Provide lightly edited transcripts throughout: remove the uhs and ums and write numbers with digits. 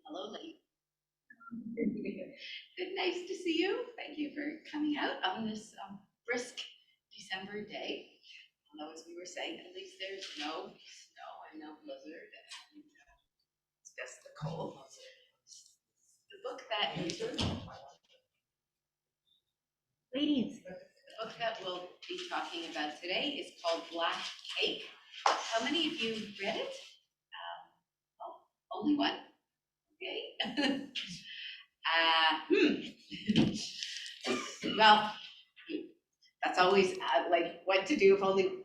Hello, lady. Good, nice to see you. Thank you for coming out on this brisk December day. Although, as we were saying, at least there's no snow and no blizzard, and it's just the cold. Ladies. The book that we'll be talking about today is called Black Cake. How many of you read it? Only one. Okay. Well, that's always like what to do if only.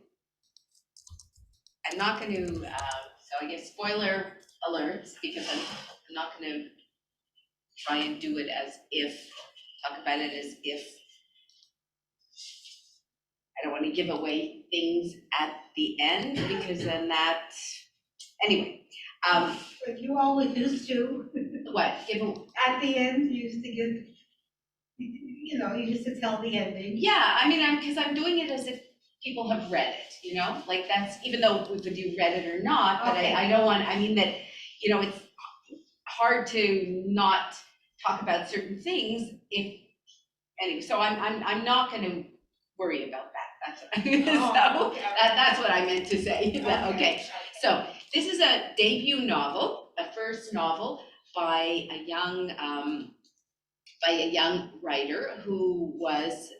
I'm not going to. So I guess spoiler alerts, because I'm not going to try and do it as if, talk about it as if. I don't want to give away things at the end, because then that. Anyway. But you always used to. What? At the end, you used to give, you used to tell the ending. Yeah, I mean, because I'm doing it as if people have read it, like that's, even though whether you read it or not, but okay. I don't want, I mean that, it's hard to not talk about certain things anyway, so I'm not going to worry about that. That's what I meant to say. Okay. So this is a debut novel, a first novel by a young writer who was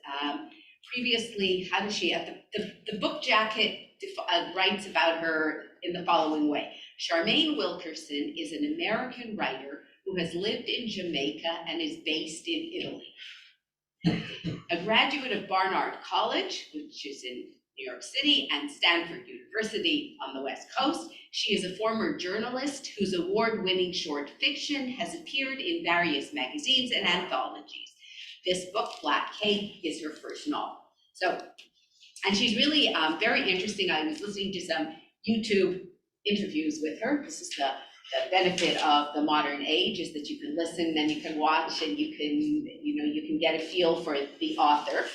previously, the book jacket writes about her in the following way. Charmaine Wilkerson is an American writer who has lived in Jamaica and is based in Italy. A graduate of Barnard College, which is in New York City, and Stanford University on the West Coast. She is a former journalist whose award-winning short fiction has appeared in various magazines and anthologies. This book, Black Cake, is her first novel. So, and she's really very interesting. I was listening to some YouTube interviews with her. This is the benefit of the modern age, is that you can listen and you can watch and you can get a feel for the author.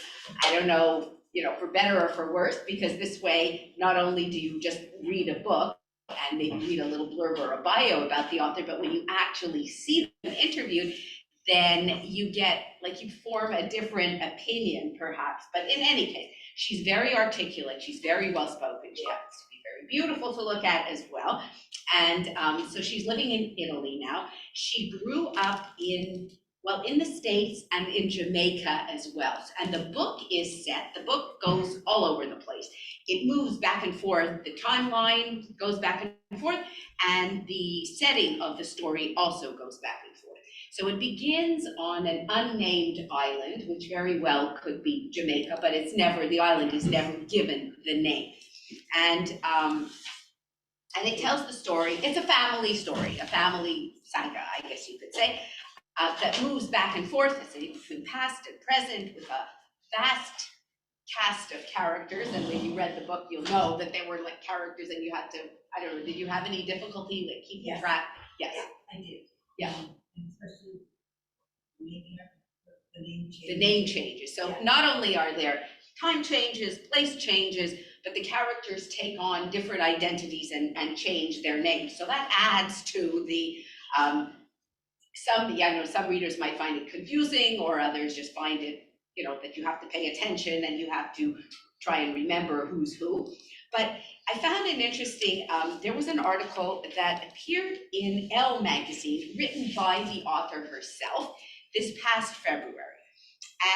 I don't know, for better or for worse, because this way, not only do you just read a book and maybe read a little blurb or a bio about the author, but when you actually see them interviewed, then you get, you form a different opinion perhaps. But in any case, she's very articulate, she's very well spoken, she happens to be very beautiful to look at as well. And so she's living in Italy now. She grew up in the States and in Jamaica as well. And the book goes all over the place. It moves back and forth, the timeline goes back and forth, and the setting of the story also goes back and forth. So it begins on an unnamed island, which very well could be Jamaica, but the island is never given the name. And it tells the story, it's a family story, a family saga, I guess you could say, that moves back and forth, between past and present, with a vast cast of characters. And when you read the book, you'll know that they were like characters and you had to, I don't know, did you have any difficulty keeping track? Yes. Yeah, I did. Yeah. Especially the name changes. The name changes. So not only are there time changes, place changes, but the characters take on different identities and change their names. So that adds to the, some readers might find it confusing, or others just find it, that you have to pay attention and you have to try and remember who's who. But I found it interesting, there was an article that appeared in Elle magazine, written by the author herself this past February.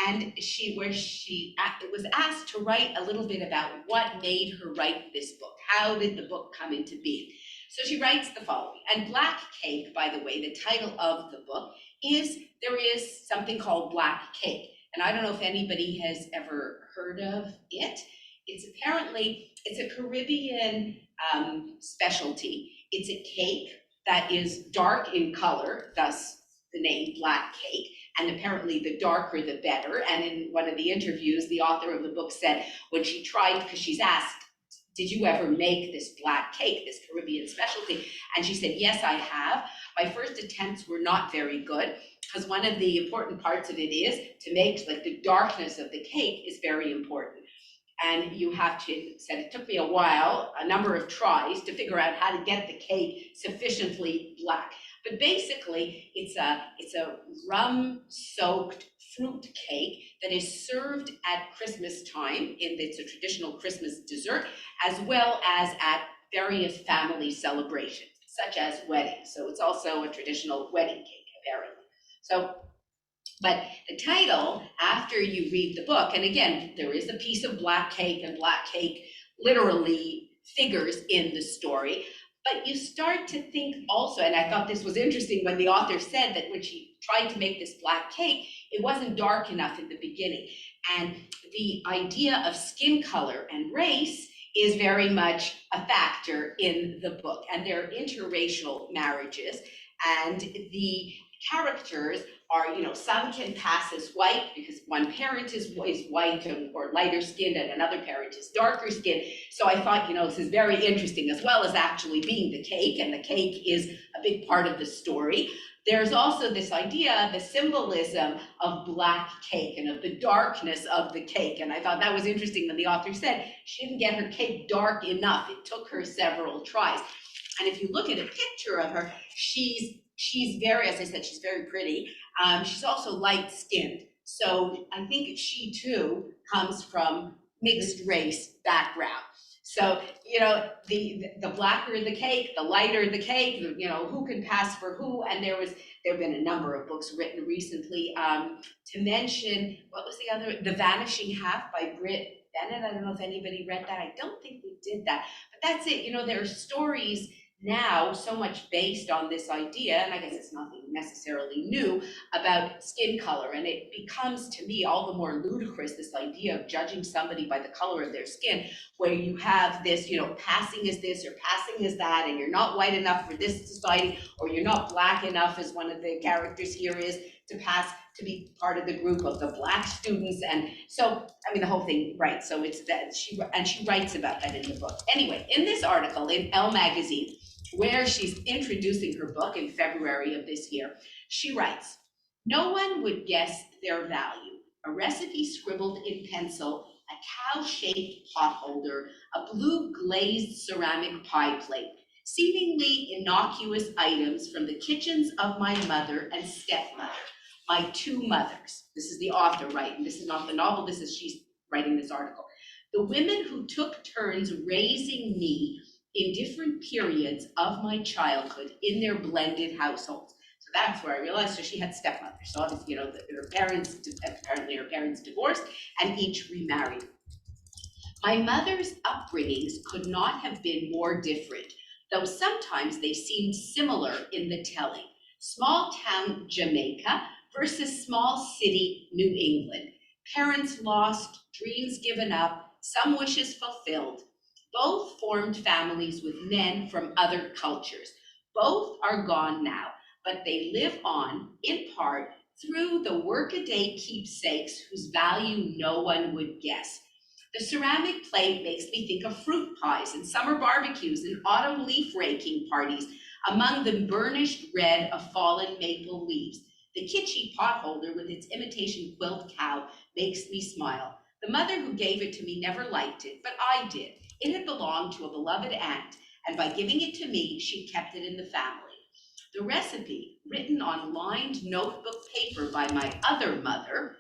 And it was asked to write a little bit about what made her write this book. How did the book come into being? So she writes the following. And Black Cake, by the way, the title of the book, there is something called Black Cake. And I don't know if anybody has ever heard of it. It's a Caribbean specialty. It's a cake that is dark in color, thus the name Black Cake. And apparently the darker the better. And in one of the interviews, the author of the book said when she tried, because she's asked, did you ever make this black cake, this Caribbean specialty? And she said, yes, I have. My first attempts were not very good, because one of the important parts of it is to make, the darkness of the cake is very important. And you have to, said it took me a while, a number of tries to figure out how to get the cake sufficiently black. But basically, it's a rum-soaked fruit cake that is served at Christmas time. It's a traditional Christmas dessert, as well as at various family celebrations, such as weddings. So it's also a traditional wedding cake, apparently. So, but the title, after you read the book, and again, there is a piece of black cake, and black cake literally figures in the story, but you start to think also, and I thought this was interesting when the author said that when she tried to make this black cake, it wasn't dark enough in the beginning. And the idea of skin color and race is very much a factor in the book. And there are interracial marriages, and the characters are, some can pass as white because one parent is white or lighter skinned and another parent is darker skinned. So I thought, this is very interesting, as well as actually being the cake, and the cake is a big part of the story. There's also this idea, the symbolism of black cake and of the darkness of the cake. And I thought that was interesting when the author said she didn't get her cake dark enough. It took her several tries. And if you look at a picture of her, she's very, as I said, she's very pretty. She's also light-skinned. So I think she too comes from mixed race background. So, the blacker the cake, the lighter the cake, who can pass for who. And there have been a number of books written recently to mention, what was the other? The Vanishing Half by Britt Bennett. I don't know if anybody read that. I don't think we did that. But that's it. There are stories now so much based on this idea, and I guess it's nothing necessarily new, about skin color. And it becomes, to me, all the more ludicrous, this idea of judging somebody by the color of their skin, where you have this, passing as this or passing as that, and you're not white enough for this society, or you're not black enough, as one of the characters here is, to be part of the group of the black students. And so, the whole thing, right? So it's that she writes about that in the book. Anyway, in this article in Elle magazine, where she's introducing her book in February of this year, she writes, "No one would guess their value. A recipe scribbled in pencil, a cow-shaped pot holder, a blue glazed ceramic pie plate, seemingly innocuous items from the kitchens of my mother and stepmother, my two mothers." This is the author writing. This is not the novel. She's writing this article. "The women who took turns raising me in different periods of my childhood in their blended households." So that's where I realized, so she had stepmothers. So obviously, apparently her parents divorced and each remarried. "My mother's upbringings could not have been more different, though sometimes they seemed similar in the telling. Small town Jamaica versus small city New England. Parents lost, dreams given up, some wishes fulfilled. Both formed families with men from other cultures. Both are gone now, but they live on, in part, through the workaday keepsakes whose value no one would guess. The ceramic plate makes me think of fruit pies and summer barbecues and autumn leaf raking parties among the burnished red of fallen maple leaves. The kitschy potholder with its imitation quilt cow makes me smile. The mother who gave it to me never liked it, but I did. It had belonged to a beloved aunt, and by giving it to me, she kept it in the family. The recipe, written on lined notebook paper by my other mother,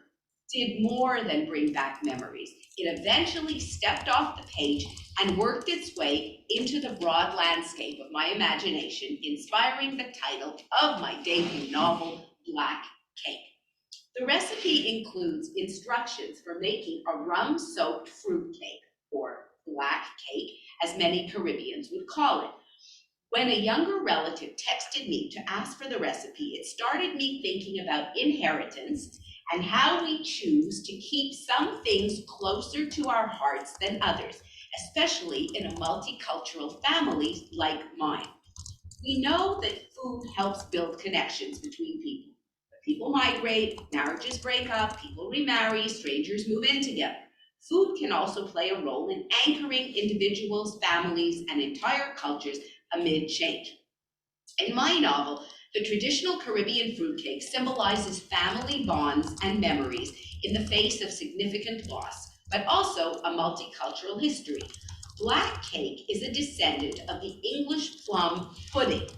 did more than bring back memories. It eventually stepped off the page and worked its way into the broad landscape of my imagination, inspiring the title of my debut novel, Black Cake. The recipe includes instructions for making a rum-soaked fruit cake, or black cake, as many Caribbeans would call it. When a younger relative texted me to ask for the recipe, it started me thinking about inheritance and how we choose to keep some things closer to our hearts than others, especially in a multicultural family like mine. We know that food helps build connections between people. But people migrate, marriages break up, people remarry, strangers move in together. Food can also play a role in anchoring individuals, families, and entire cultures amid change. In my novel, the traditional Caribbean fruitcake symbolizes family bonds and memories in the face of significant loss, but also a multicultural history. Black cake is a descendant of the English plum pudding,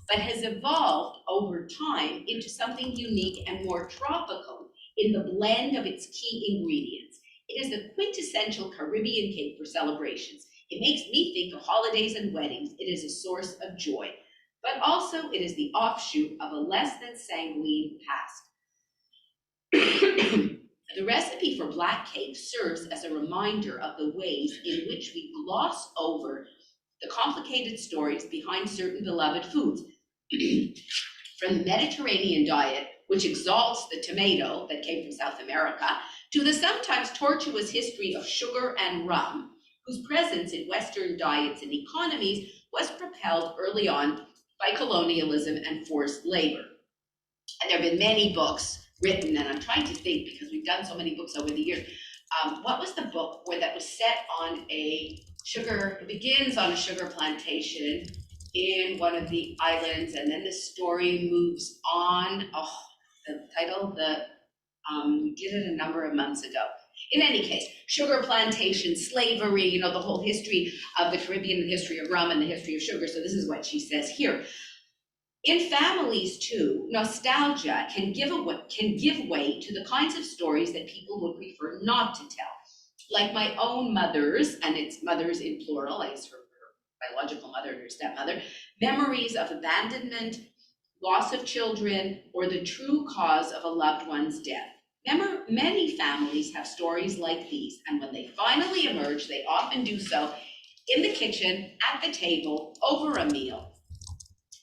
but has evolved over time into something unique and more tropical in the blend of its key ingredients. It is a quintessential Caribbean cake for celebrations. It makes me think of holidays and weddings. It is a source of joy, but also it is the offshoot of a less than sanguine past. The recipe for black cake serves as a reminder of the ways in which we gloss over the complicated stories behind certain beloved foods. From the Mediterranean diet, which exalts the tomato that came from South America, to the sometimes tortuous history of sugar and rum, whose presence in Western diets and economies was propelled early on by colonialism and forced labor. And there have been many books written, and I'm trying to think because we've done so many books over the years. What was the book where that was set on a sugar, it begins on a sugar plantation in one of the islands, and then the story moves on. Oh, the title, we did it a number of months ago. In any case, sugar plantation, slavery, you know, the whole history of the Caribbean, the history of rum and the history of sugar. So this is what she says here. In families too, nostalgia can give way to the kinds of stories that people would prefer not to tell. Like my own mother's, and it's mothers in plural, I guess her biological mother and her stepmother, memories of abandonment, loss of children, or the true cause of a loved one's death. Many families have stories like these, and when they finally emerge, they often do so in the kitchen, at the table, over a meal.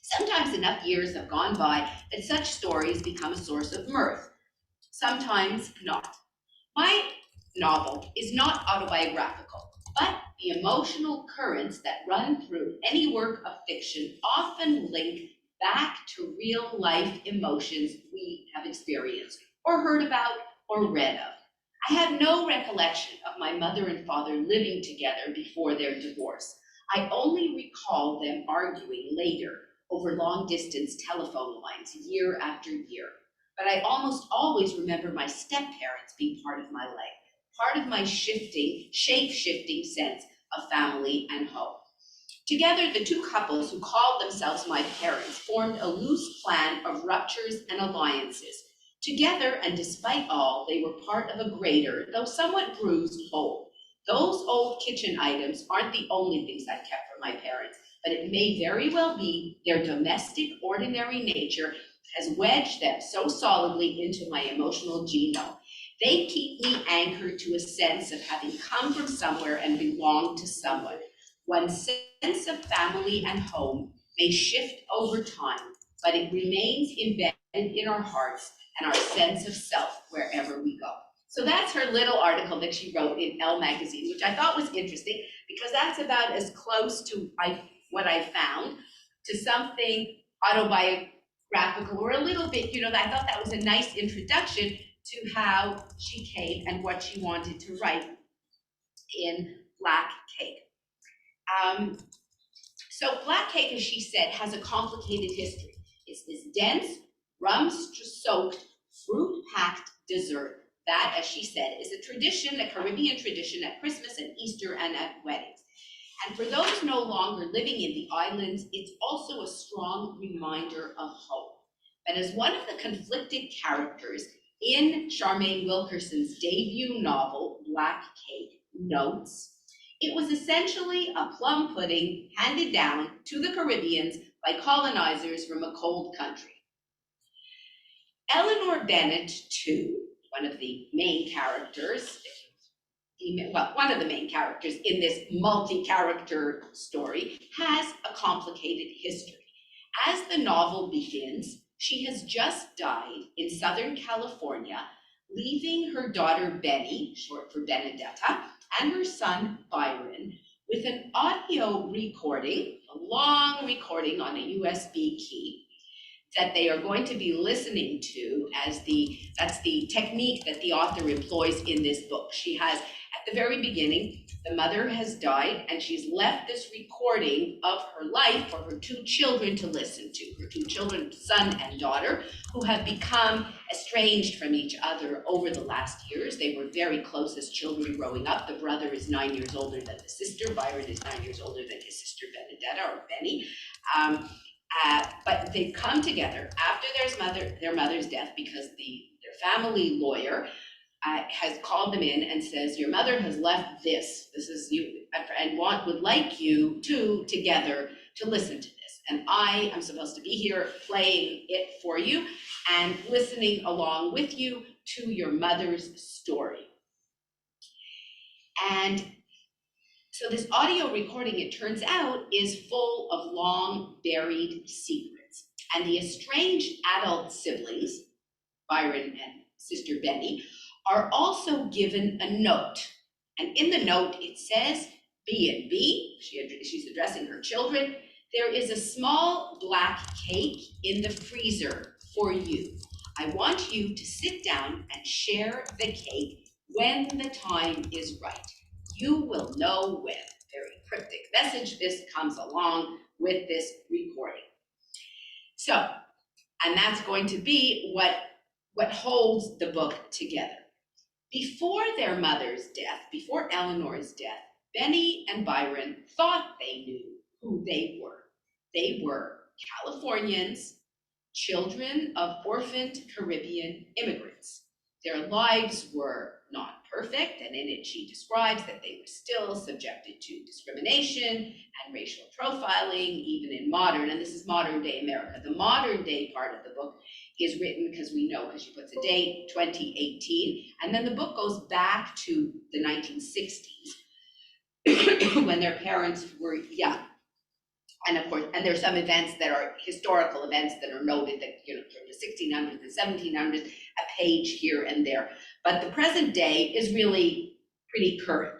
Sometimes enough years have gone by that such stories become a source of mirth. Sometimes not. My novel is not autobiographical, but the emotional currents that run through any work of fiction often link back to real life emotions we have experienced, or heard about, or read of. I have no recollection of my mother and father living together before their divorce. I only recall them arguing later over long-distance telephone lines year after year. But I almost always remember my step-parents being part of my life, part of my shape-shifting sense of family and home. Together, the two couples who called themselves my parents formed a loose plan of ruptures and alliances. Together, and despite all, they were part of a greater, though somewhat bruised, whole. Those old kitchen items aren't the only things I've kept from my parents, but it may very well be their domestic, ordinary nature has wedged them so solidly into my emotional genome. They keep me anchored to a sense of having come from somewhere and belong to someone. One's sense of family and home may shift over time, but it remains embedded in our hearts and our sense of self wherever we go. So that's her little article that she wrote in Elle magazine, which I thought was interesting because that's about as close to what I found to something autobiographical, or a little bit, you know, I thought that was a nice introduction to how she came and what she wanted to write in Black Cake. So Black Cake, as she said, has a complicated history. It's this dense, rum-soaked, fruit-packed dessert that, as she said, is a tradition, a Caribbean tradition at Christmas and Easter and at weddings. And for those no longer living in the islands, it's also a strong reminder of hope. But as one of the conflicted characters in Charmaine Wilkerson's debut novel, Black Cake, notes, it was essentially a plum pudding handed down to the Caribbeans by colonizers from a cold country. Eleanor Bennett, too, one of the main characters, one of the main characters in this multi-character story, has a complicated history. As the novel begins, she has just died in Southern California, leaving her daughter Benny, short for Benedetta, and her son Byron with an audio recording, a long recording on a USB key that they are going to be listening to that's the technique that the author employs in this book. She has, at the very beginning, the mother has died and she's left this recording of her life for her two children to listen to, her two children, son and daughter, who have become estranged from each other over the last years. They were very close as children growing up. The brother is 9 years older than the sister. Byron is 9 years older than his sister Benedetta, or Benny. But they come together after their mother's death because their family lawyer has called them in and says, your mother has left this. This is you, and would like you two together to listen to this. And I am supposed to be here playing it for you and listening along with you to your mother's story. And so this audio recording, it turns out, is full of long buried secrets. And the estranged adult siblings, Byron and sister Benny, are also given a note. And in the note, it says, B&B, she's addressing her children, there is a small black cake in the freezer for you. I want you to sit down and share the cake when the time is right. You will know when. Very cryptic message. This comes along with this recording. So, and that's going to be what holds the book together. Before their mother's death, before Eleanor's death, Benny and Byron thought they knew who they were. They were Californians, children of orphaned Caribbean immigrants. Their lives were not perfect, and in it she describes that they were still subjected to discrimination and racial profiling, even in modern, and this is modern day America. The modern day part of the book is written, because we know, because she puts a date, 2018, and then the book goes back to the 1960s when their parents were young. And of course, and there's some events that are historical events that are noted that, from the 1600s and 1700s, a page here and there. But the present day is really pretty current.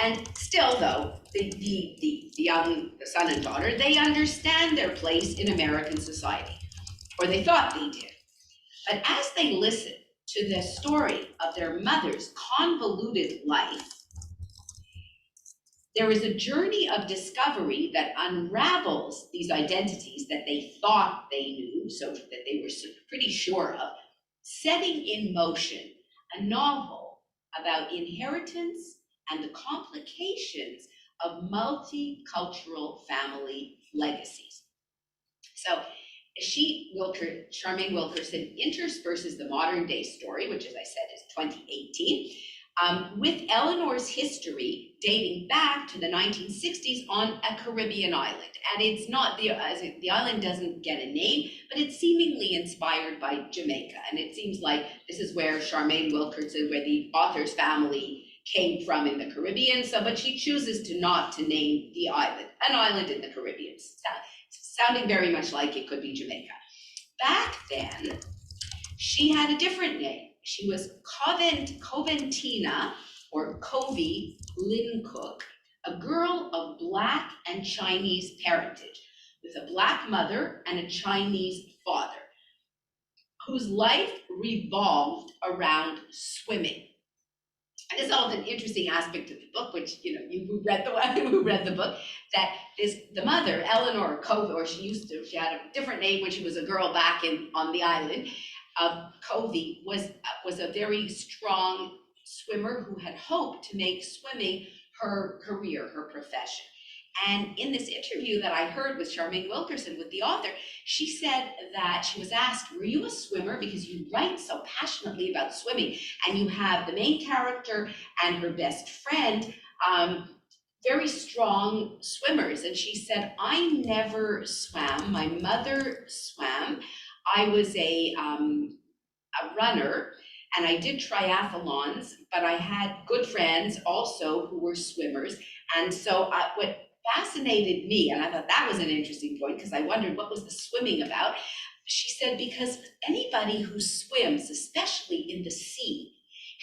And still, though, the son and daughter, they understand their place in American society, or they thought they did. But as they listen to the story of their mother's convoluted life, there is a journey of discovery that unravels these identities that they thought they knew, so that they were pretty sure of, setting in motion a novel about inheritance and the complications of multicultural family legacies. So Charmaine Wilkerson intersperses the modern day story, which, as I said, is 2018, with Eleanor's history dating back to the 1960s on a Caribbean island. And it's not, the island doesn't get a name, but it's seemingly inspired by Jamaica. And it seems like this is where Charmaine Wilkerson, where the author's family came from in the Caribbean. So, but she chooses not to name the island, an island in the Caribbean, sounding very much like it could be Jamaica. Back then, she had a different name. She was Coventina, or Covey Lynn Cook, a girl of Black and Chinese parentage, with a Black mother and a Chinese father, whose life revolved around swimming. And this is all an interesting aspect of the book, which, you who read the book, that the mother, Eleanor Covey, or she had a different name when she was a girl back on the island, Covey was a very strong swimmer who had hoped to make swimming her career, her profession. And in this interview that I heard with Charmaine Wilkerson, with the author, she said that she was asked, were you a swimmer? Because you write so passionately about swimming, and you have the main character and her best friend, very strong swimmers. And she said, I never swam. My mother swam. I was a runner, and I did triathlons, but I had good friends also who were swimmers. And so what fascinated me, and I thought that was an interesting point, because I wondered what was the swimming about. She said, because anybody who swims, especially in the sea,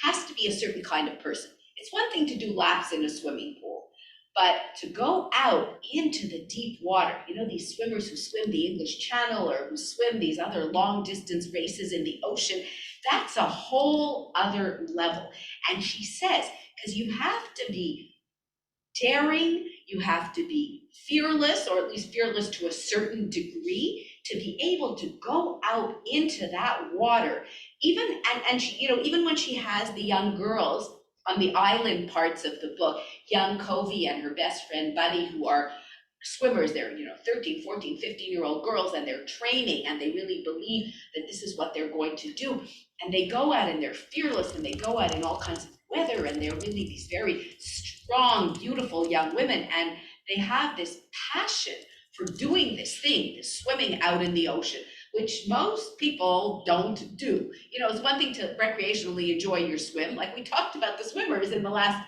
has to be a certain kind of person. It's one thing to do laps in a swimming pool, but to go out into the deep water, these swimmers who swim the English Channel or who swim these other long distance races in the ocean, that's a whole other level. And she says, because you have to be daring, you have to be fearless, or at least fearless to a certain degree, to be able to go out into that water. Even she, even when she has the young girls on the island parts of the book, young Covey and her best friend Buddy, who are swimmers. They're, 13, 14, 15-year-old girls, and they're training, and they really believe that this is what they're going to do. And they go out and they're fearless, and they go out in all kinds of weather, and they're really these very strong, beautiful young women, and they have this passion for doing this thing, this swimming out in the ocean, which most people don't do. It's one thing to recreationally enjoy your swim, like we talked about the swimmers in the last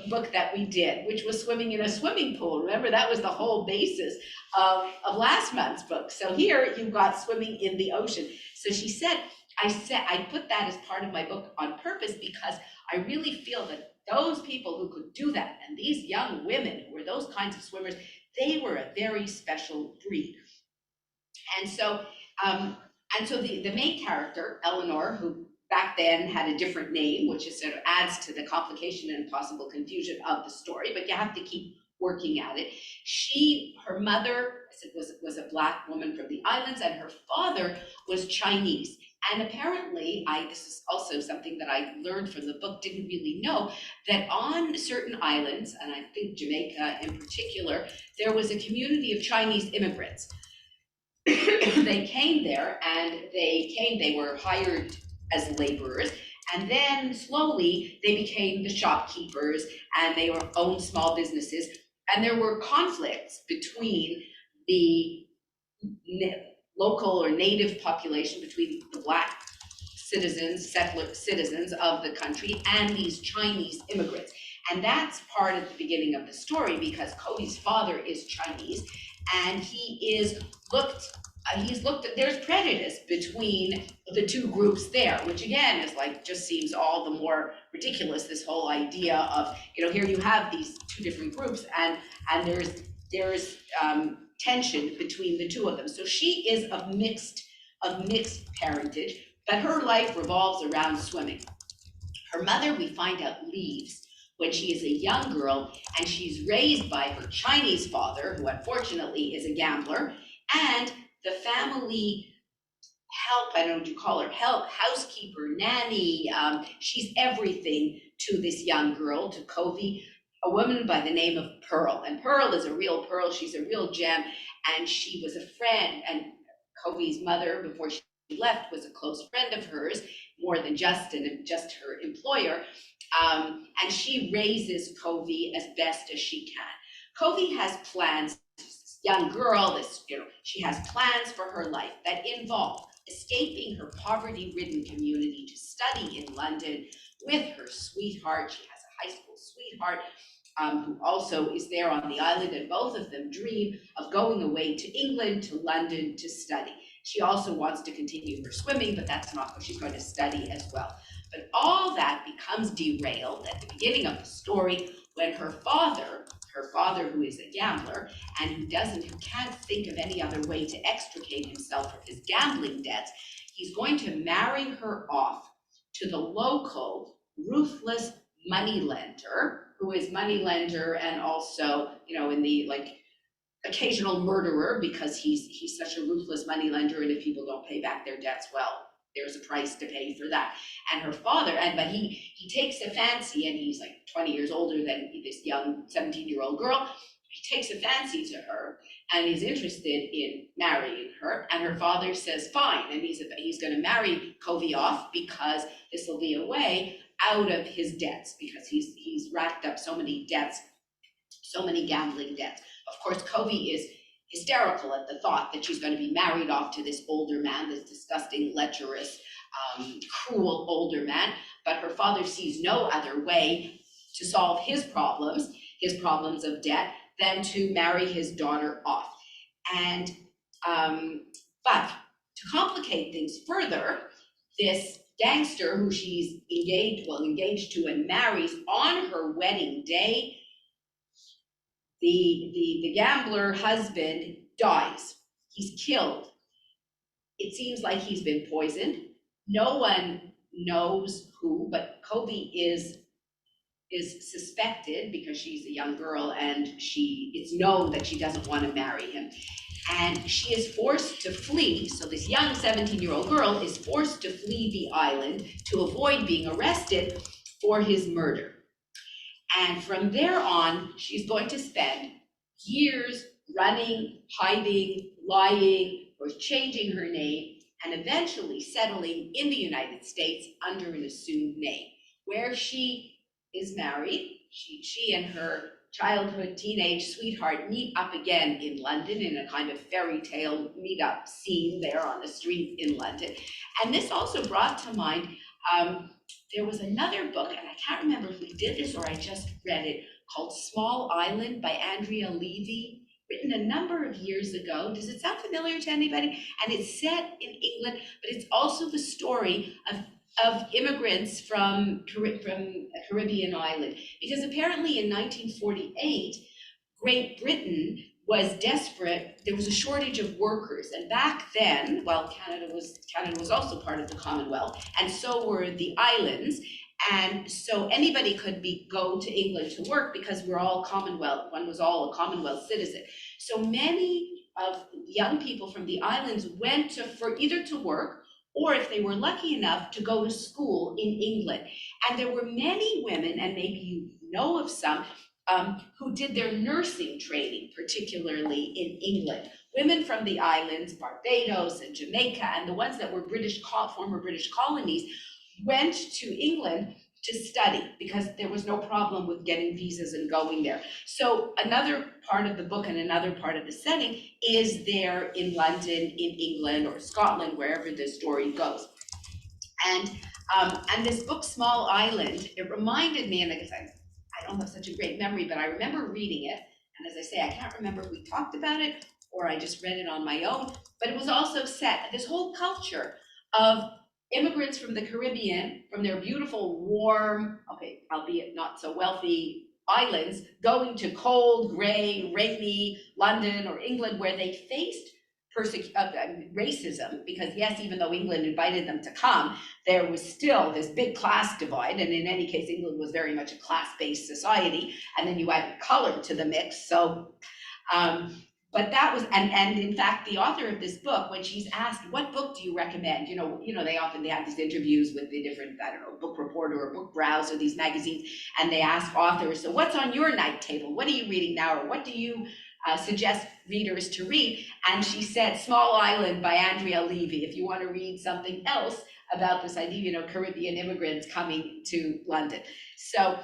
book that we did, which was swimming in a swimming pool. Remember, that was the whole basis of last month's book. So here you've got swimming in the ocean. So she said, I put that as part of my book on purpose because I really feel that those people who could do that, and these young women who were those kinds of swimmers, they were a very special breed. And so, the main character, Eleanor, who back then had a different name, which is sort of adds to the complication and possible confusion of the story, but you have to keep working at it. Her mother was a Black woman from the islands, and her father was Chinese. And apparently, this is also something that I learned from the book, didn't really know, that on certain islands, and I think Jamaica in particular, there was a community of Chinese immigrants. They came there, and they were hired as laborers, and then slowly they became the shopkeepers, and they owned small businesses, and there were conflicts between the local or native population, between the Black citizens, settler citizens of the country, and these Chinese immigrants. And that's part of the beginning of the story, because Cody's father is Chinese, and he's looked at, there's prejudice between the two groups there, which again is just seems all the more ridiculous, this whole idea of, here you have these two different groups, and there's tension between the two of them. So she is of mixed parentage, but her life revolves around swimming. Her mother, we find out, leaves when she is a young girl, and she's raised by her Chinese father, who unfortunately is a gambler, and the family I don't know what you call her, housekeeper, nanny. She's everything to this young girl, to Covey, a woman by the name of Pearl. And Pearl is a real Pearl, she's a real gem, and she was a friend, and Covey's mother, before she left, was a close friend of hers, more than just her employer. And she raises Covey as best as she can. Covey has plans, this young girl, she has plans for her life that involve escaping her poverty-ridden community to study in London with her sweetheart. She has a high school sweetheart who also is there on the island, and both of them dream of going away to England, to London, to study. She also wants to continue her swimming, but that's not what she's going to study as well. But all that becomes derailed at the beginning of the story when her father, who is a gambler and who can't think of any other way to extricate himself from his gambling debts, he's going to marry her off to the local ruthless moneylender, who is moneylender and also, in the occasional murderer, because he's such a ruthless moneylender, and if people don't pay back their debts, well, there's a price to pay for that. And her father, but he takes a fancy, and he's 20 years older than this young 17-year-old girl. He takes a fancy to her and is interested in marrying her. And her father says, fine. And he's going to marry Covey off because this will be a way out of his debts, because he's racked up so many debts, so many gambling debts. Of course, Covey is hysterical at the thought that she's going to be married off to this older man, this disgusting, lecherous, cruel older man. But her father sees no other way to solve his problems of debt, than to marry his daughter off. And but to complicate things further, this gangster who she's engaged to and marries, on her wedding day, the gambler husband dies. He's killed. It seems like he's been poisoned. No one knows who, but Covey is suspected because she's a young girl, and it's known that she doesn't want to marry him. And she is forced to flee. So this young 17-year-old girl is forced to flee the island to avoid being arrested for his murder. And from there on, she's going to spend years running, hiding, lying, or changing her name, and eventually settling in the United States under an assumed name, where she is married. She and her childhood teenage sweetheart meet up again in London in a kind of fairy tale meetup scene there on the street in London. And this also brought to mind, there was another book, and I can't remember if we did this or I just read it, called Small Island by Andrea Levy, written a number of years ago. Does it sound familiar to anybody? And it's set in England, but it's also the story of immigrants from a Caribbean island. Because apparently in 1948, Great Britain was desperate. There was a shortage of workers. And back then, well, Canada was also part of the Commonwealth, and so were the islands. And so anybody could go to England to work because we're all Commonwealth, one was all a Commonwealth citizen. So many of young people from the islands went for either to work, or if they were lucky enough, to go to school in England. And there were many women, and maybe you know of some, who did their nursing training, particularly in England. Women from the islands, Barbados and Jamaica, and the ones that were former British colonies, went to England to study because there was no problem with getting visas and going there. So another part of the book and another part of the setting is there in London, in England, or Scotland, wherever the story goes. And this book, Small Island, it reminded me, and I guess I don't have such a great memory, but I remember reading it. And as I say, I can't remember if we talked about it or I just read it on my own, but it was also set, this whole culture of immigrants from the Caribbean, from their beautiful, warm, okay, albeit not so wealthy islands, going to cold, gray, rainy London or England, where they faced racism, because yes, even though England invited them to come, there was still this big class divide, and in any case, England was very much a class-based society, and then you add color to the mix, so but that was, and in fact, the author of this book, when she's asked, what book do you recommend? You know, they have these interviews with the different, I don't know, Book Reporter or Book Browser, these magazines, and they ask authors, so what's on your night table? What are you reading now? Or what do you suggest readers to read? And she said, Small Island by Andrea Levy, if you want to read something else about this idea, you know, Caribbean immigrants coming to London. So,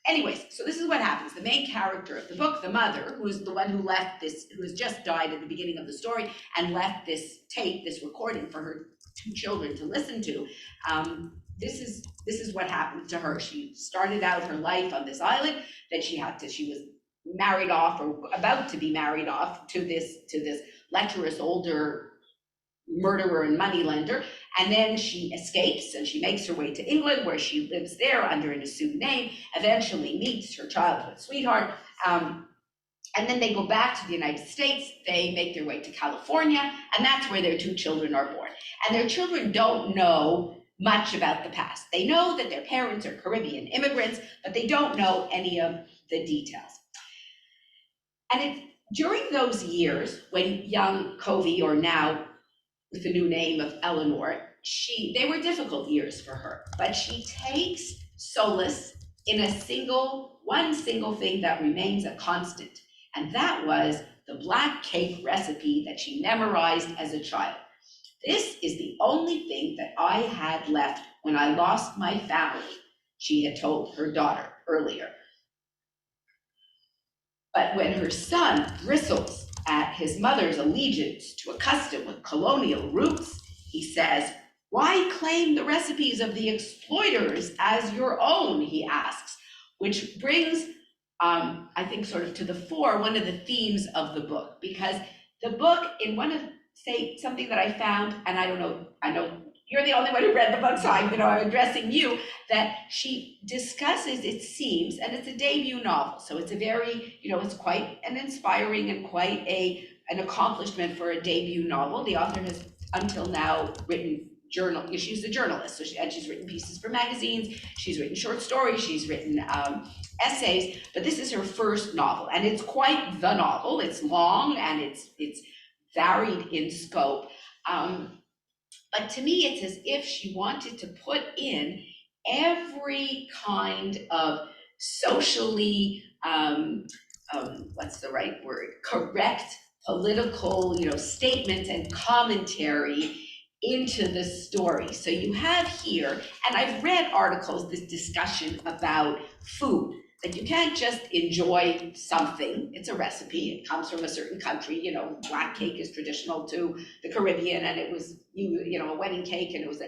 anyways, so this is what happens. The main character of the book, the mother, who is the one who left this, who has just died at the beginning of the story and left this tape, this recording for her two children to listen to. This is what happened to her. She started out her life on this island, then she was married off or about to be married off to this lecherous older murderer and moneylender. And then she escapes and she makes her way to England, where she lives there under an assumed name, eventually meets her childhood sweetheart. And then they go back to the United States, they make their way to California, and that's where their two children are born. And their children don't know much about the past. They know that their parents are Caribbean immigrants, but they don't know any of the details. And during those years, when young Covey, or now with the new name of Eleanor, they were difficult years for her, but she takes solace in one single thing that remains a constant, and that was the black cake recipe that she memorized as a child. This is the only thing that I had left when I lost my family, she had told her daughter earlier. But when her son bristles at his mother's allegiance to a custom with colonial roots, he says, "Why claim the recipes of the exploiters as your own?" he asks, which brings, I think, sort of to the fore one of the themes of the book, because the book, say something that I found, and I know you're the only one who read the book, so I'm addressing you, that she discusses, it seems, and it's a debut novel, so it's a very, it's quite an inspiring and quite an accomplishment for a debut novel. The author has until now written she's a journalist, so she's written pieces for magazines, she's written short stories, she's written essays, but this is her first novel, and it's quite the novel. It's long and it's varied in scope. But to me, it's as if she wanted to put in every kind of socially what's the right word? Correct political, statements and commentary into the story. So you have here, and I've read articles, this discussion about food, that you can't just enjoy something. It's a recipe. It comes from a certain country. Black cake is traditional to the Caribbean, and it was, a wedding cake, and it was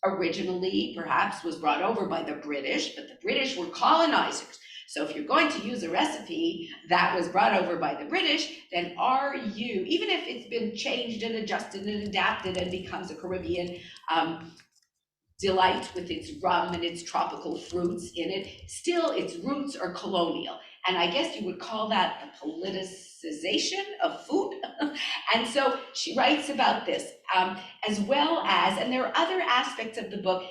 originally perhaps was brought over by the British, but the British were colonizers. So if you're going to use a recipe that was brought over by the British, then are you, even if it's been changed and adjusted and adapted and becomes a Caribbean delight with its rum and its tropical fruits in it, still its roots are colonial. And I guess you would call that the politicization of food. And so she writes about this, as well as, and there are other aspects of the book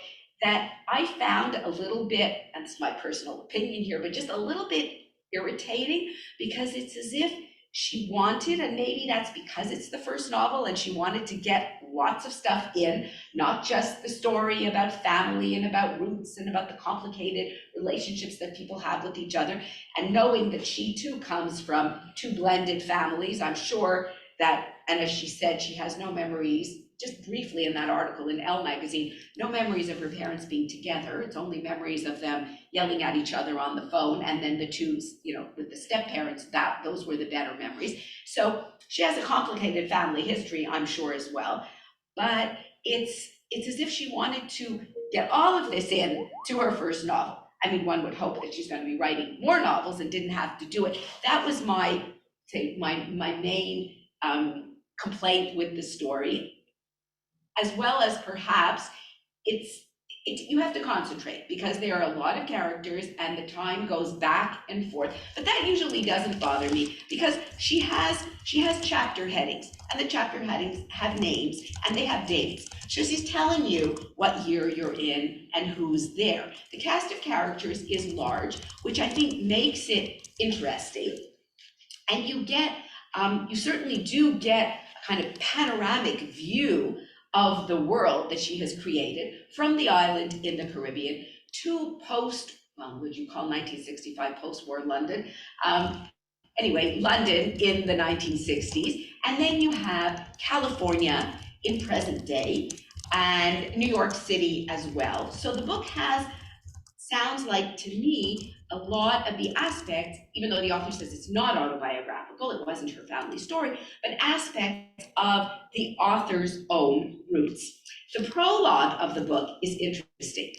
that I found a little bit, and it's my personal opinion here, but just a little bit irritating, because it's as if she wanted, and maybe that's because it's the first novel and she wanted to get lots of stuff in, not just the story about family and about roots and about the complicated relationships that people have with each other, and knowing that she too comes from two blended families. I'm sure that, and as she said, she has no memories, just briefly in that article in Elle magazine, no memories of her parents being together. It's only memories of them yelling at each other on the phone, and then the twos, with the step parents, those were the better memories. So she has a complicated family history, I'm sure, as well. But it's as if she wanted to get all of this in to her first novel. I mean, one would hope that she's going to be writing more novels and didn't have to do it. That was my main complaint with the story, as well as perhaps you have to concentrate, because there are a lot of characters and the time goes back and forth. But that usually doesn't bother me, because she has chapter headings, and the chapter headings have names and they have dates. So she's telling you what year you're in and who's there. The cast of characters is large, which I think makes it interesting. And you certainly do get a kind of panoramic view of the world that she has created, from the island in the Caribbean to would you call 1965 post-war London? Anyway, London in the 1960s. And then you have California in present day, and New York City as well. So the book sounds like to me a lot of the aspects, even though the author says it's not autobiographical, it wasn't her family story, but aspects of the author's own roots. The prologue of the book is interesting.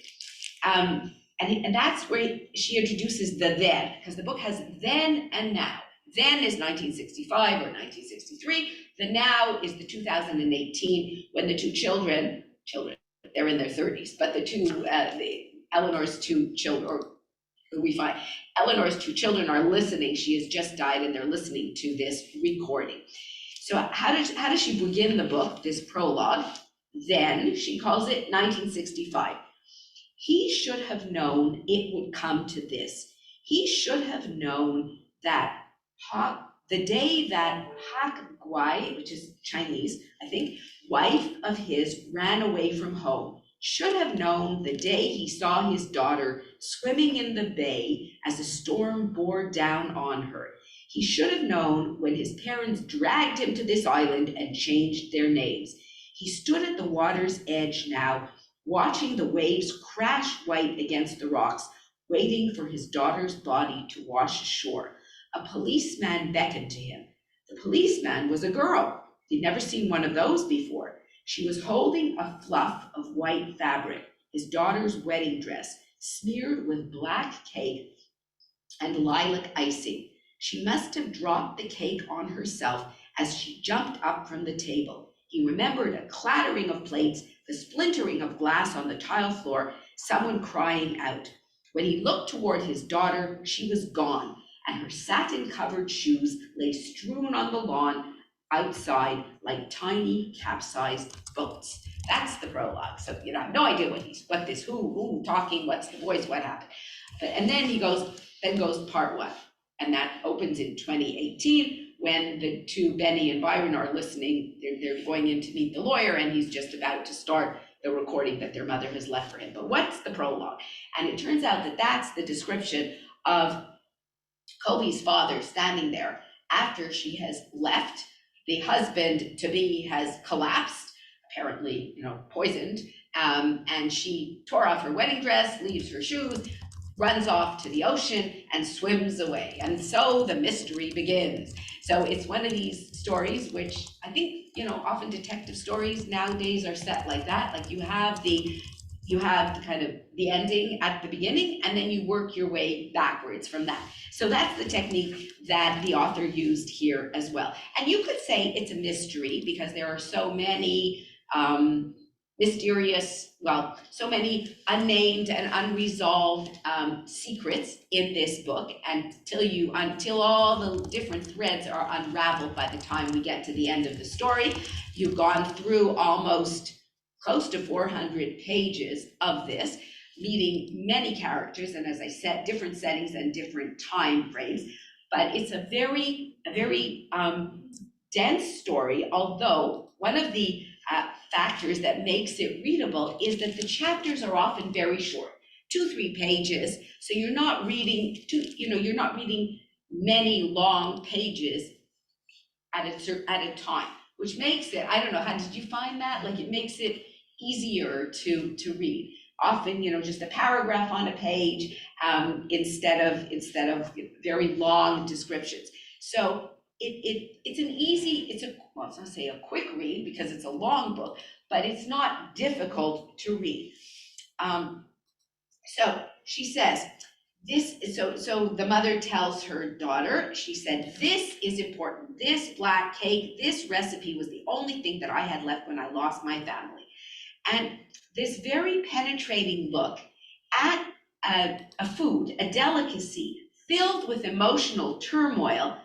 And that's where she introduces the then, because the book has then and now. Then is 1965 or 1963. The now is the 2018, when the two children, they're in their 30s, but Eleanor's two children, or we find Eleanor's two children are listening. She has just died and they're listening to this recording. So how does she begin the book, this prologue? Then she calls it 1965. He should have known it would come to this. He should have known that the day that Hak Guai, which is Chinese, I think, wife of his ran away from home, should have known the day he saw his daughter swimming in the bay as a storm bore down on her. He should have known when his parents dragged him to this island and changed their names. He stood at the water's edge now, watching the waves crash white against the rocks, waiting for his daughter's body to wash ashore. A policeman beckoned to him. The policeman was a girl. He'd never seen one of those before. She was holding a fluff of white fabric, his daughter's wedding dress, smeared with black cake and lilac icing. She must have dropped the cake on herself as she jumped up from the table. He remembered a clattering of plates, the splintering of glass on the tile floor, someone crying out. When he looked toward his daughter, she was gone, and her satin-covered shoes lay strewn on the lawn outside like tiny capsized boats. That's the prologue. So you have no idea who talking, what's the voice, what happened. And then goes part one. And that opens in 2018 when the two, Benny and Byron, are listening. They're going in to meet the lawyer, and he's just about to start the recording that their mother has left for him. But what's the prologue? And it turns out that that's the description of Kobe's father standing there after she has left. The husband-to-be has collapsed, apparently, poisoned, and she tore off her wedding dress, leaves her shoes, runs off to the ocean and swims away. And so the mystery begins. So it's one of these stories which I think, often detective stories nowadays are set like that. Like you have the kind of the ending at the beginning, and then you work your way backwards from that. So that's the technique that the author used here as well. And you could say it's a mystery because there are so many so many unnamed and unresolved secrets in this book, until all the different threads are unraveled by the time we get to the end of the story. You've gone through almost close to 400 pages of this, meeting many characters, and as I said, different settings and different time frames. But it's a very dense story, although one of the factors that makes it readable is that the chapters are often very short, 2-3 pages. So you're not reading many long pages at a time, which makes it, I don't know, how did you find that? Like, it makes it easier to read. Often, just a paragraph on a page instead of very long descriptions. So it's let's not say a quick read because it's a long book, but it's not difficult to read. So she says, so the mother tells her daughter, she said, this is important. This black cake, this recipe was the only thing that I had left when I lost my family. And this very penetrating look at a food, a delicacy filled with emotional turmoil,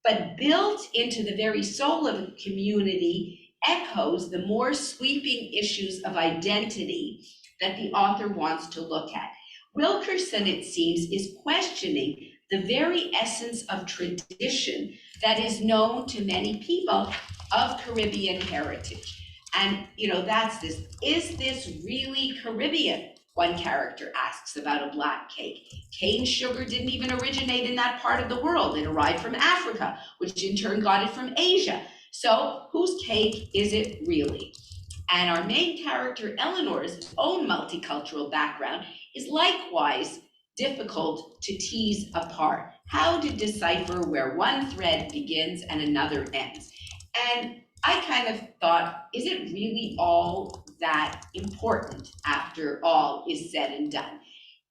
but built into the very soul of a community, echoes the more sweeping issues of identity that the author wants to look at. Wilkerson, it seems, is questioning the very essence of tradition that is known to many people of Caribbean heritage. And, that's this. Is this really Caribbean? One character asks about a black cake. Cane sugar didn't even originate in that part of the world. It arrived from Africa, which in turn got it from Asia. So whose cake is it really? And our main character, Eleanor's own multicultural background is likewise difficult to tease apart. How to decipher where one thread begins and another ends. And I kind of thought, is it really all that important after all is said and done?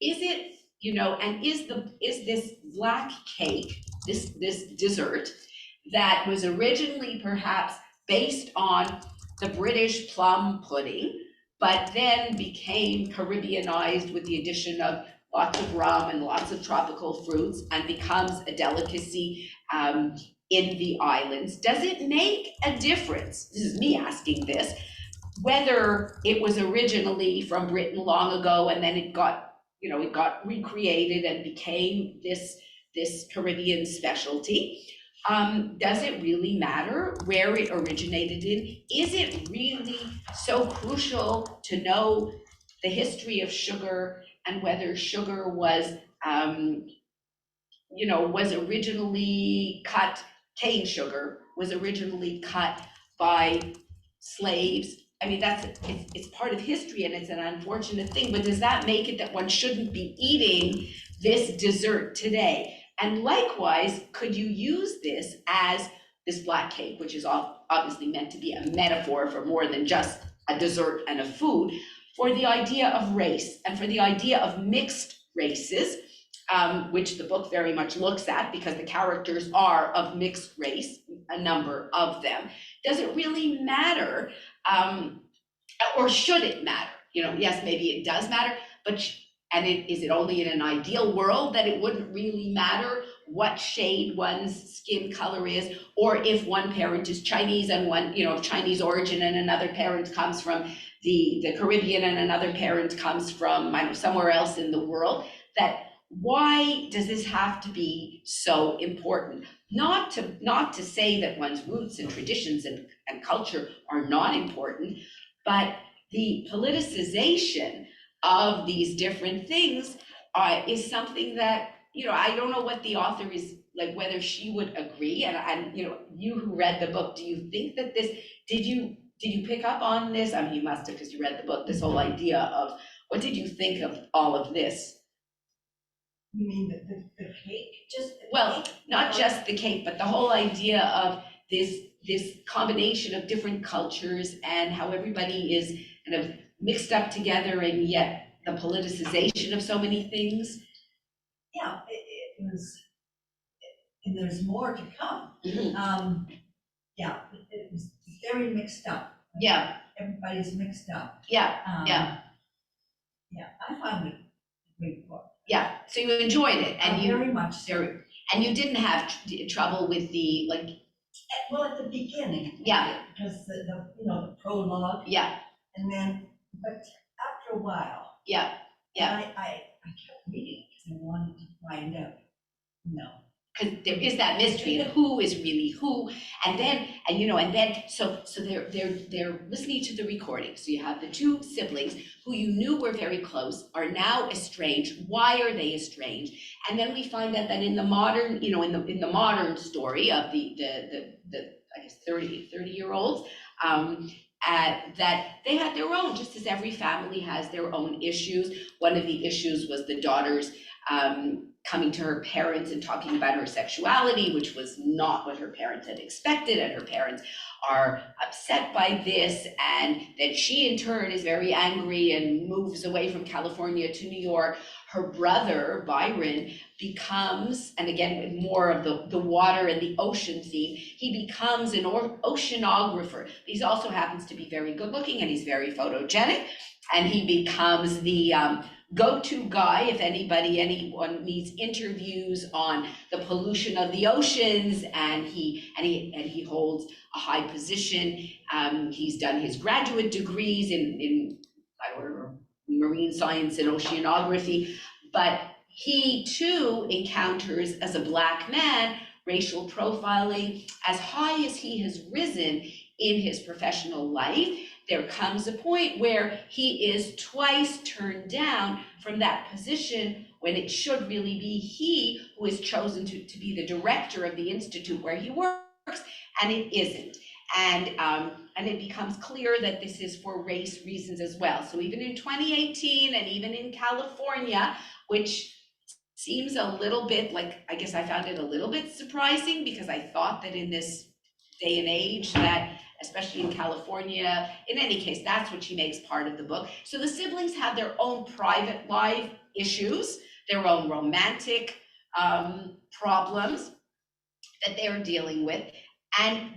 Is it, and is this black cake, this dessert that was originally perhaps based on the British plum pudding, but then became Caribbeanized with the addition of lots of rum and lots of tropical fruits and becomes a delicacy in the islands? Does it make a difference? This is me asking this, whether it was originally from Britain long ago and then it got recreated and became this Caribbean specialty. Does it really matter where it originated in? Is it really so crucial to know the history of sugar and whether sugar was originally cut, cane sugar was originally cut by slaves? I mean, it's part of history and it's an unfortunate thing, but does that make it that one shouldn't be eating this dessert today? And likewise, could you use this as this black cake, which is obviously meant to be a metaphor for more than just a dessert and a food, for the idea of race and for the idea of mixed races, which the book very much looks at because the characters are of mixed race, a number of them. Does it really matter? Or should it matter? Yes, maybe it does matter, but is it only in an ideal world that it wouldn't really matter what shade one's skin color is, or if one parent is Chinese and one, of Chinese origin and another parent comes from the Caribbean and another parent comes from, somewhere else in the world, that why does this have to be so important? Not to say that one's roots and traditions and culture are not important, but the politicization of these different things is something that I don't know what the author is, like, whether she would agree, and, you who read the book, do you think that did you pick up on this? I mean, you must have, because you read the book, this whole idea of, what did you think of all of this? You mean the cake? Just the Well, cake? not just the cake, but the whole idea of this combination of different cultures and how everybody is kind of mixed up together, and yet the politicization of so many things. Yeah, it was, and there's more to come. Yeah, it was very mixed up. Yeah, Everybody's mixed up. yeah, Yeah, I found it a great book. yeah. So you enjoyed it, and Very much so. and you didn't have trouble with the, like, Well, at the beginning. Yeah. Because the prologue, yeah, and then, but after a while. yeah, yeah. I kept reading because I wanted to find out, Because there is that mystery of who is really who, and then so they're listening to the recording. So you have the two siblings who you knew were very close are now estranged. Why are they estranged? And then we find out that in the modern, in the modern story of the I guess 30-year-olds, that they had their own, just as every family has their own issues. One of the issues was the daughter's coming to her parents and talking about her sexuality, which was not what her parents had expected, and her parents are upset by this, and then she in turn is very angry and moves away from California to New York. Her brother, Byron, becomes, and again with more of the water and the ocean theme, he becomes an oceanographer. He also happens to be very good looking, and he's very photogenic, and he becomes the go-to guy if anyone needs interviews on the pollution of the oceans, and he holds a high position. He's done his graduate degrees in I don't know, marine science and oceanography, but he too encounters, as a Black man, racial profiling. As high as he has risen in his professional life, there comes a point where he is twice turned down from that position, when it should really be he who is chosen to be the director of the institute where he works, and it isn't. And it becomes clear that this is for race reasons as well. So even in 2018, and even in California, which seems a little bit like, I guess I found it a little bit surprising, because I thought that in this day and age that, especially in California, in any case, that's what she makes part of the book. So the siblings have their own private life issues, their own romantic problems that they're dealing with.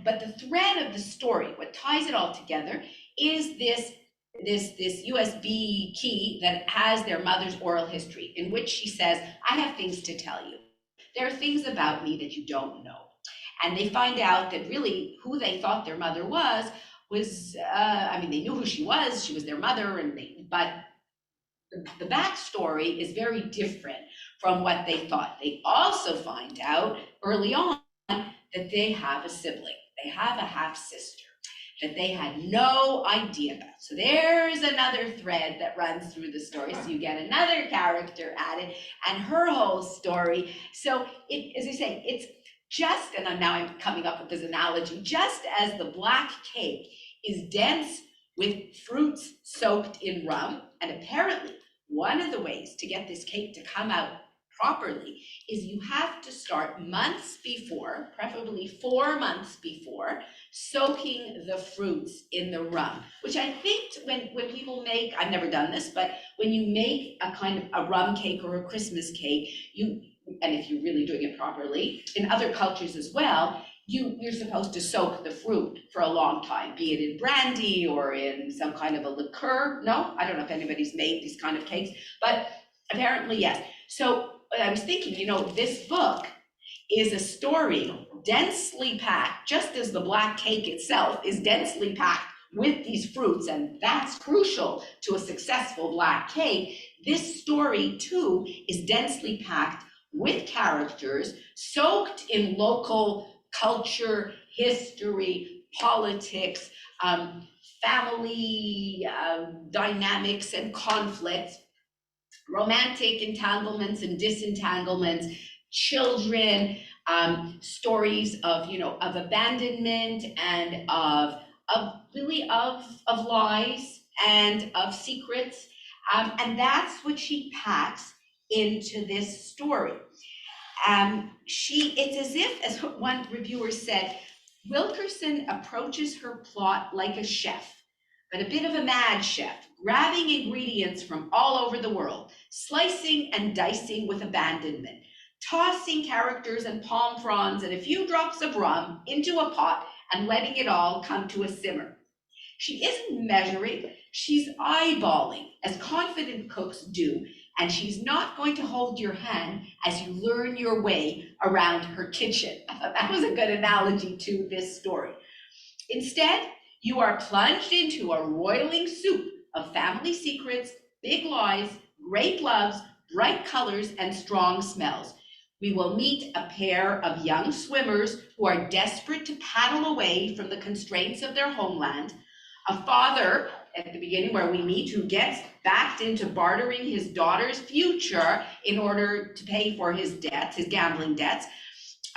But the thread of the story, what ties it all together, is this USB key that has their mother's oral history, in which she says, I have things to tell you. There are things about me that you don't know. And they find out that really who they thought their mother was, they knew who she was their mother, but the backstory is very different from what they thought. They also find out early on that they have a sibling, they have a half-sister that they had no idea about. So there's another thread that runs through the story. So you get another character added, and her whole story. So as I say, it's just, and I'm coming up with this analogy, just as the black cake is dense with fruits soaked in rum, and apparently one of the ways to get this cake to come out properly is you have to start months before, preferably 4 months before, soaking the fruits in the rum, which I think when people make, I've never done this, but when you make a kind of a rum cake or a Christmas cake, and if you're really doing it properly, in other cultures as well, you're supposed to soak the fruit for a long time, be it in brandy or in some kind of a liqueur. No, I don't know if anybody's made these kind of cakes, but apparently yes. So I was thinking, this book is a story densely packed, just as the black cake itself is densely packed with these fruits, and that's crucial to a successful black cake. This story too is densely packed with characters soaked in local culture, history, politics, family dynamics and conflicts. romantic entanglements and disentanglements, children, stories of, of abandonment and of lies and of secrets. And that's what she packs into this story. It's as if, as one reviewer said, Wilkerson approaches her plot like a chef, but a bit of a mad chef, grabbing ingredients from all over the world, slicing and dicing with abandonment, tossing characters and palm fronds and a few drops of rum into a pot and letting it all come to a simmer. She isn't measuring, she's eyeballing, as confident cooks do, and she's not going to hold your hand as you learn your way around her kitchen. I thought that was a good analogy to this story. Instead, you are plunged into a roiling soup of family secrets, big lies, great loves, bright colors, and strong smells. We will meet a pair of young swimmers who are desperate to paddle away from the constraints of their homeland, a father at the beginning where we meet who gets backed into bartering his daughter's future in order to pay for his debts, his gambling debts,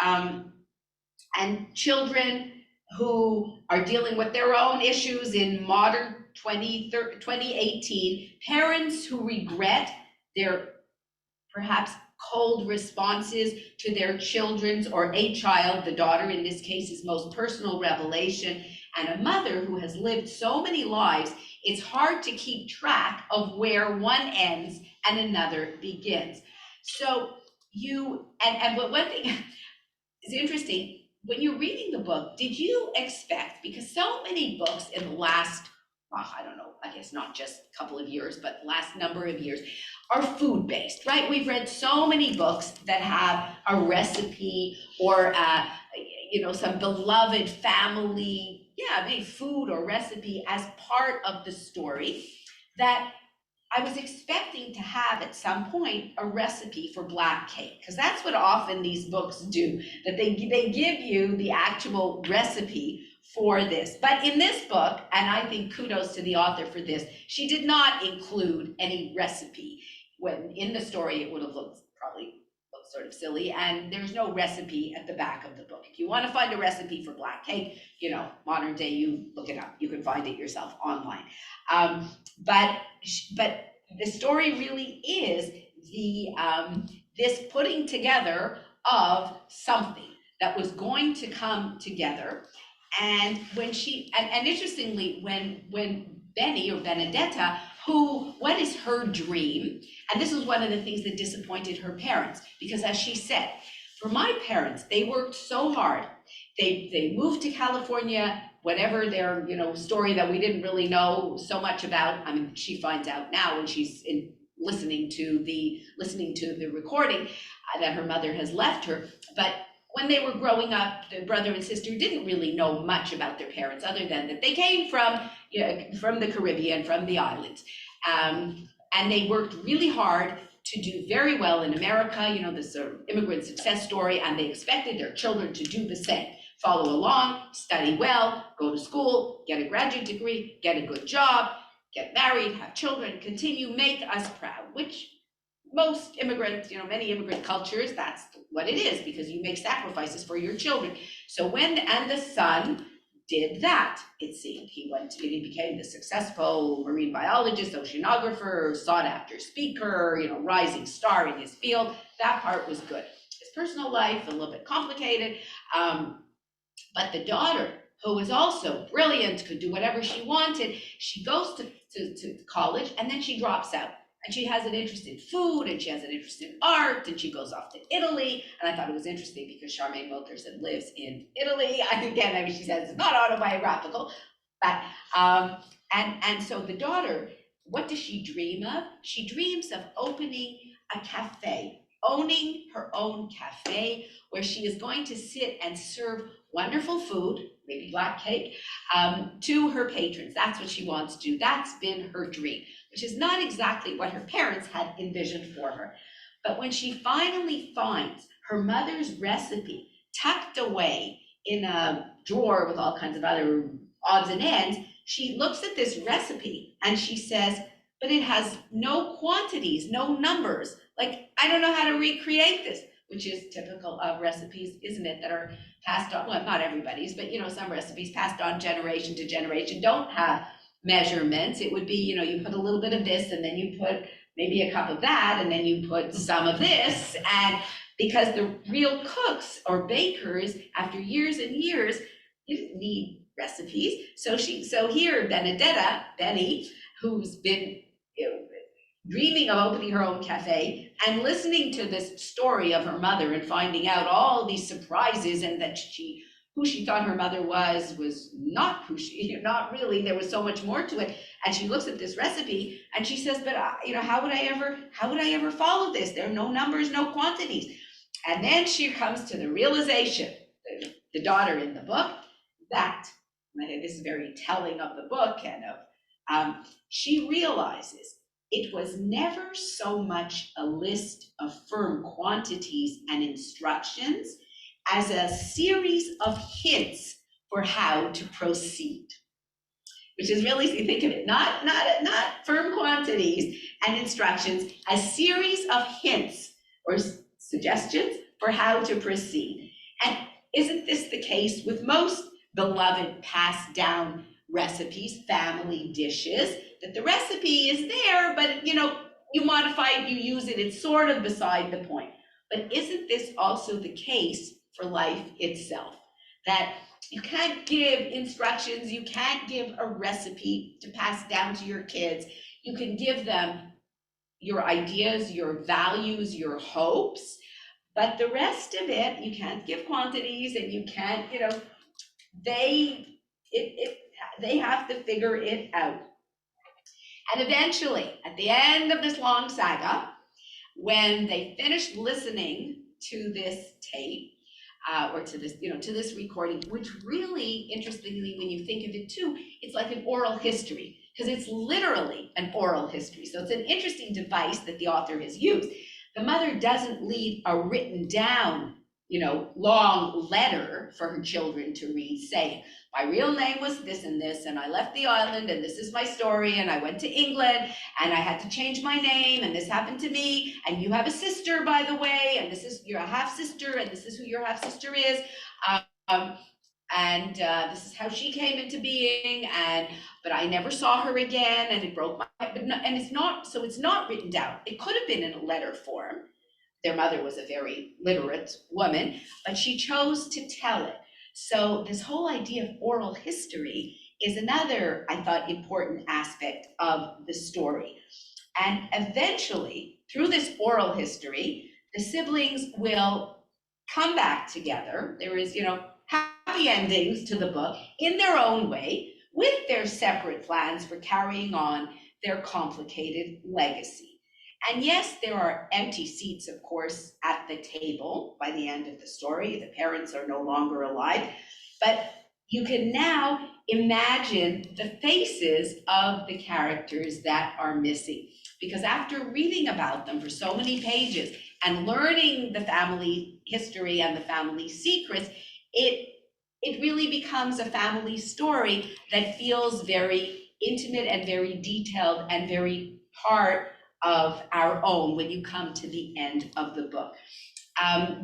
and children who are dealing with their own issues in modern 2018, parents who regret their perhaps cold responses to their children's or a child, the daughter in this case's most personal revelation, and a mother who has lived so many lives, it's hard to keep track of where one ends and another begins. So one thing is interesting, when you're reading the book, did you expect, because so many books in the last, I don't know, I guess not just a couple of years, but last number of years, are food-based, right? We've read so many books that have a recipe or, some beloved family, maybe food or recipe as part of the story, that I was expecting to have at some point a recipe for black cake, because that's what often these books do, that they give you the actual recipe for this. But in this book, and I think kudos to the author for this, she did not include any recipe. When in the story, it would have probably looked sort of silly, and there's no recipe at the back of the book. If you want to find a recipe for black cake, modern day, you look it up. You can find it yourself online. But the story really is this putting together of something that was going to come together. And and interestingly, when Benny or Benedetta, what is her dream? And this was one of the things that disappointed her parents, because as she said, for my parents, they worked so hard. They moved to California, whatever their, story that we didn't really know so much about. I mean, she finds out now when she's listening to the recording that her mother has left her. But when they were growing up, the brother and sister didn't really know much about their parents, other than that they came from the Caribbean, from the islands. And they worked really hard to do very well in America, this sort of immigrant success story, and they expected their children to do the same. Follow along, study well, go to school, get a graduate degree, get a good job, get married, have children, continue, make us proud, which most immigrants, many immigrant cultures, that's what it is, because you make sacrifices for your children. So the son did that, it seemed. He became the successful marine biologist, oceanographer, sought after speaker, rising star in his field. That part was good. His personal life, a little bit complicated. But the daughter, who was also brilliant, could do whatever she wanted, she goes to college, and then she drops out. And she has an interest in food, and she has an interest in art, and she goes off to Italy. And I thought it was interesting because Charmaine Wilkerson lives in Italy. She says it's not autobiographical, but and so the daughter, what does she dream of? She dreams of opening a cafe, owning her own cafe, where she is going to sit and serve wonderful food, maybe black cake, to her patrons. That's what she wants to do. That's been her dream, which is not exactly what her parents had envisioned for her. But when she finally finds her mother's recipe tucked away in a drawer with all kinds of other odds and ends, she looks at this recipe and she says, but it has no quantities, no numbers. Like, I don't know how to recreate this, which is typical of recipes, isn't it, that are passed on, well, not everybody's, but some recipes passed on generation to generation don't have measurements. It would be, you put a little bit of this and then you put maybe a cup of that and then you put some of this. And because the real cooks or bakers, after years and years, didn't need recipes. So here, Benny, who's been dreaming of opening her own cafe and listening to this story of her mother and finding out all these surprises, and that who she thought her mother was not not really, there was so much more to it. And she looks at this recipe and she says, but how would I ever follow this? There are no numbers, no quantities. And then she comes to the realization, the daughter in the book, that, and I think this is very telling of the book and of, she realizes it was never so much a list of firm quantities and instructions as a series of hints for how to proceed. Which is really, so you think of it, not firm quantities and instructions, a series of hints or suggestions for how to proceed. And isn't this the case with most beloved passed down recipes, family dishes, that the recipe is there, but you modify it, you use it, it's sort of beside the point. But isn't this also the case for life itself? That you can't give instructions, you can't give a recipe to pass down to your kids. You can give them your ideas, your values, your hopes, but the rest of it, you can't give quantities, and you can't, they have to figure it out. And eventually, at the end of this long saga, when they finished listening to this tape, or to this recording, which really, interestingly, when you think of it too, it's like an oral history, because it's literally an oral history. So it's an interesting device that the author has used. The mother doesn't leave a written down, long letter for her children to read, saying, my real name was this and this, and I left the island, and this is my story, and I went to England, and I had to change my name, and this happened to me, and you have a sister, by the way, and this is your half-sister, and this is who your half-sister is, and this is how she came into being, but I never saw her again, and it broke my heart, and it's not written down. It could have been in a letter form. Their mother was a very literate woman, but she chose to tell it. So this whole idea of oral history is another, I thought, important aspect of the story. And eventually, through this oral history, the siblings will come back together. There is, happy endings to the book in their own way, with their separate plans for carrying on their complicated legacy. And yes, there are empty seats, of course, at the table by the end of the story. The parents are no longer alive, but you can now imagine the faces of the characters that are missing. Because after reading about them for so many pages and learning the family history and the family secrets, it really becomes a family story that feels very intimate and very detailed and very part of our own when you come to the end of the book.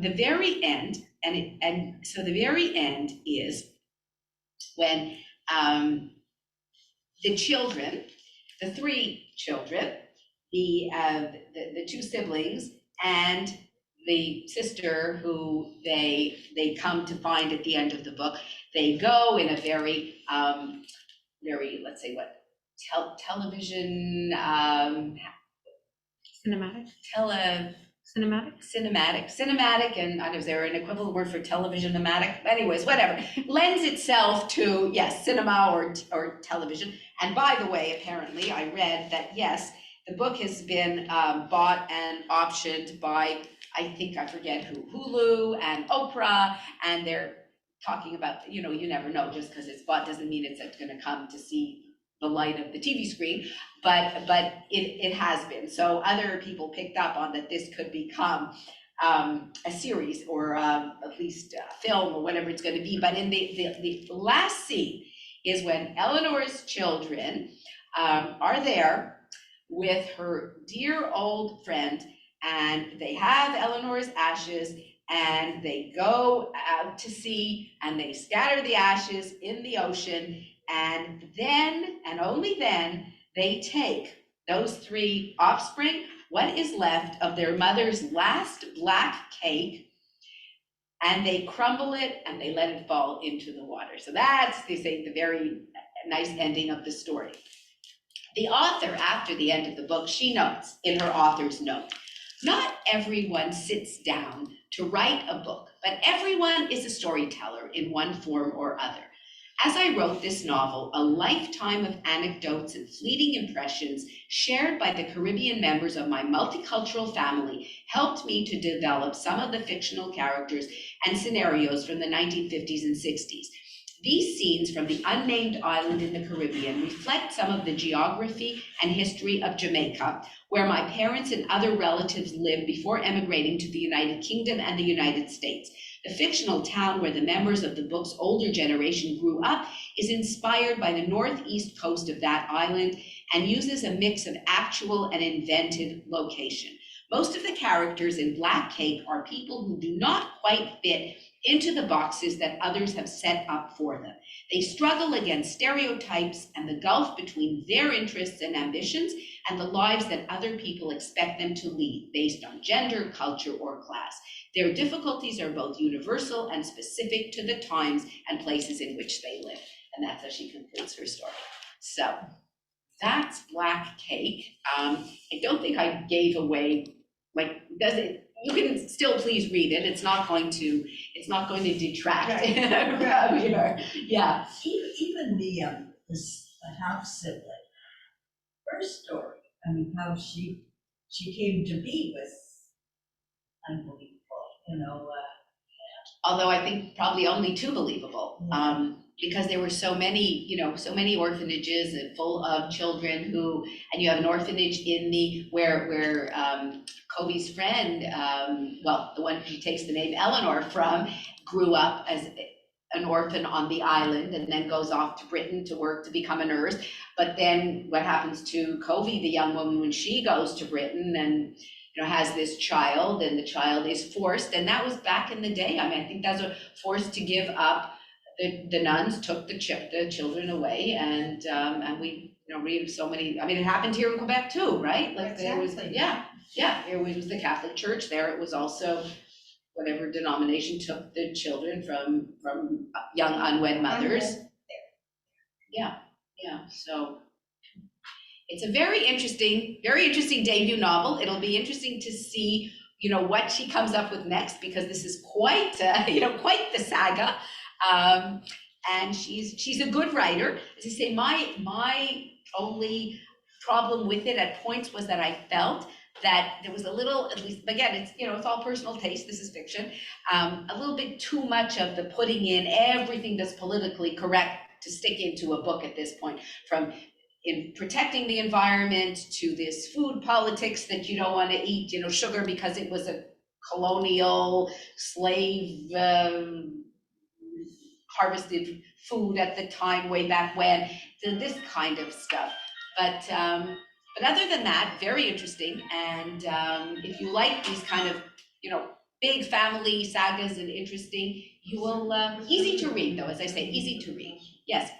The very end, so the very end is when the children, the three children, the two siblings and the sister who they come to find at the end of the book, they go in a very, let's say television, Cinematic, and is there an equivalent word for television-omatic? Anyways, whatever, lends itself to, yes, cinema or television. And by the way, apparently, I read that, yes, the book has been bought and optioned by, I forget who, Hulu and Oprah, and they're talking about, you never know, just because it's bought doesn't mean it's going to come to see the light of the TV screen, but it has been. So other people picked up on that this could become a series or at least a film or whatever it's going to be. But in the last scene is when Eleanor's children are there with her dear old friend, and they have Eleanor's ashes, and they go out to sea, and they scatter the ashes in the ocean, and then, and only then, they take those three offspring, what is left of their mother's last black cake, and they crumble it and they let it fall into the water. So that's, they say, the very nice ending of the story. The author, after the end of the book, she notes in her author's note, not everyone sits down to write a book, but everyone is a storyteller in one form or other. As I wrote this novel, a lifetime of anecdotes and fleeting impressions shared by the Caribbean members of my multicultural family helped me to develop some of the fictional characters and scenarios from the 1950s and 60s. These scenes from the unnamed island in the Caribbean reflect some of the geography and history of Jamaica, where my parents and other relatives lived before emigrating to the United Kingdom and the United States. The fictional town where the members of the book's older generation grew up is inspired by the northeast coast of that island and uses a mix of actual and invented location. Most of the characters in Black Cake are people who do not quite fit into the boxes that others have set up for them. They struggle against stereotypes and the gulf between their interests and ambitions and the lives that other people expect them to lead based on gender, culture, or class. Their difficulties are both universal and specific to the times and places in which they live. And that's how she concludes her story. So that's Black Cake. I don't think I gave away, like, does it? You can still please read it. It's not going to detract from your, yeah. Even the half sibling, her story, I mean, how she came to be was unbelievable, you know. Although I think probably only too believable, because there were so many, so many orphanages and full of children who, and you have an orphanage in the, where Kobe's friend, well, the one who takes the name Eleanor from, grew up as an orphan on the island and then goes off to Britain to work to become a nurse. But then what happens to Kobe, the young woman, when she goes to Britain and has this child, and the child is forced, and that was back in the day. I mean, I think that's what forced to give up. The nuns took the children away, and we read of so many. I mean, it happened here in Quebec too, right? Like there was, yeah. Here was the Catholic Church. There it was also whatever denomination took the children from young unwed mothers. Yeah. So it's a very interesting debut novel. It'll be interesting to see, what she comes up with next, because this is quite the saga. And she's a good writer. As I say, my only problem with it at points was that I felt that there was a little, at least, again, it's all personal taste, this is fiction, a little bit too much of the putting in everything that's politically correct to stick into a book at this point, from in protecting the environment to this food politics that you don't want to eat, sugar because it was a colonial slave harvested food at the time, way back when, to this kind of stuff. But other than that, very interesting. And if you like these kind of, big family sagas and interesting, you will, easy to read though, as I say, easy to read. Yes.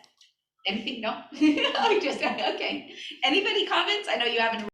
Anything? No? Okay. Anybody comments? I know you haven't